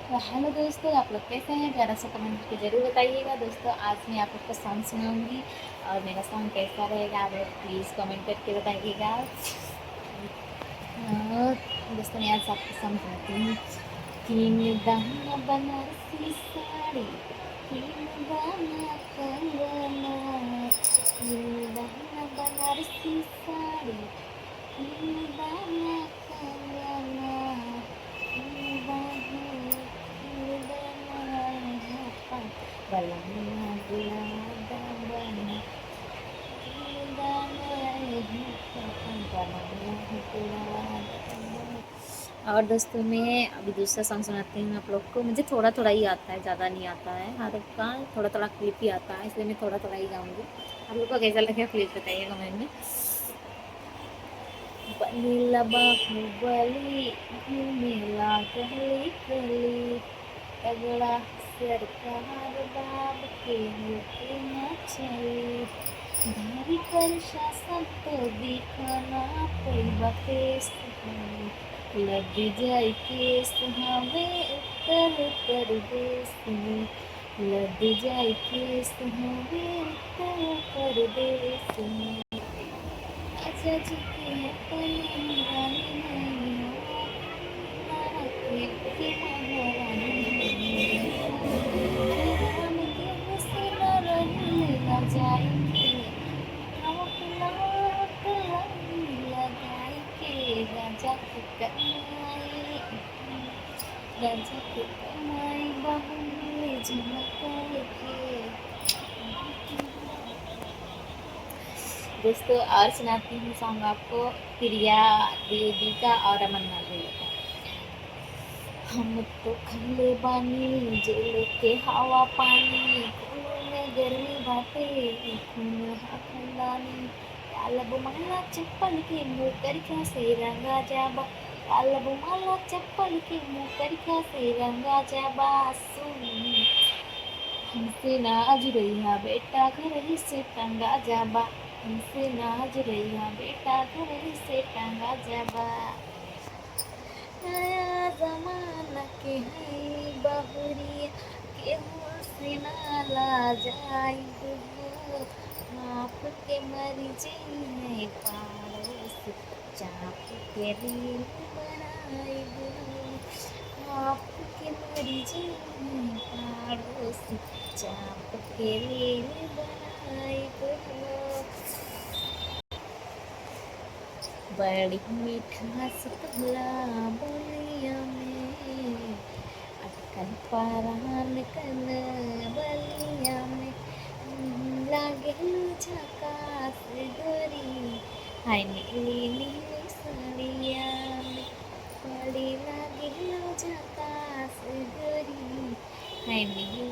तो हेलो दोस्तों, आप लोग कैसे हैं? ज़रा सा कमेंट करके ज़रूर बताइएगा। दोस्तों, आज मैं आप लोग को सॉन्ग सुनाऊंगी और मेरा सॉन्ग कैसा रहेगा आप लोग प्लीज़ कमेंट करके बताइएगा। दोस्तों, मैं आज आपको सॉन्ग सुनाती हूँ। तीन दाना बनारसी साड़ी, तीन दाना कंगना, तीन दाना बनारसी साड़ी, तीन दाना कंगना, तीन दाना बलमिया गुलाब बना, तीन दाना और दोस्तों मैं अभी दूसरा सॉन्ग सुनाती हूँ आप लोग को। मुझे थोड़ा थोड़ा ही आता है, ज़्यादा नहीं आता है। हर एक का थोड़ा थोड़ा क्लिप ही आता है, इसलिए मैं थोड़ा थोड़ा ही गाऊँगी। आप लोग को कैसा लगे प्लीज़ बताइए कमेंट में। बनीला बाहुबली घूमेला गली गली, तगड़ा सरकार बाब के होके न चली, भारी कर शासन तो दिखाना पैबा केस है, लग जाए केस हवे उत्तर प्रदेश में, लग जाए केस हवे उत्तर प्रदेश में। आजा जी के अपने रानी नहीं हो, नारा के महारानी नहीं, राम के हुस्न रही न जाएंगे, लौट लगाई के राजा की कमाई, राजा की कमाई बाबू मिले झमकाए के। दोस्तों, और सुनाती हूँ सॉन्ग आपको प्रिया देवी का और अमन्ना देवी का। हम तो खले बानी जेल के हवा पानी, खून में गर्मी बाटे खून हा खंडानी, कालब माला चप्पल के मुँह करखा से रंगा जाबा, कालब माला चप्पल के मुँह करखा से रंगा जाबा। सुन हमसे नाज रही बेटा घर ही से टंगा जाबा, हमसे नाज रही बेटा घर ही से टंगा जाबा। नया जमाना के है बहुरिया, केहू से ना ला जाई हो, आप के मरी है पारोस, चाप के रील बनाई हो, आप के मरी है पारोस, चाप के रील बनाई हो। बड़ी मिठास तुहरा बोलिया में, अटकन पारान कन बलिया में, लागे झकास गोरी हाय नीली नीली साड़िया में, बड़ी लागे झकास गोरी हाय नीली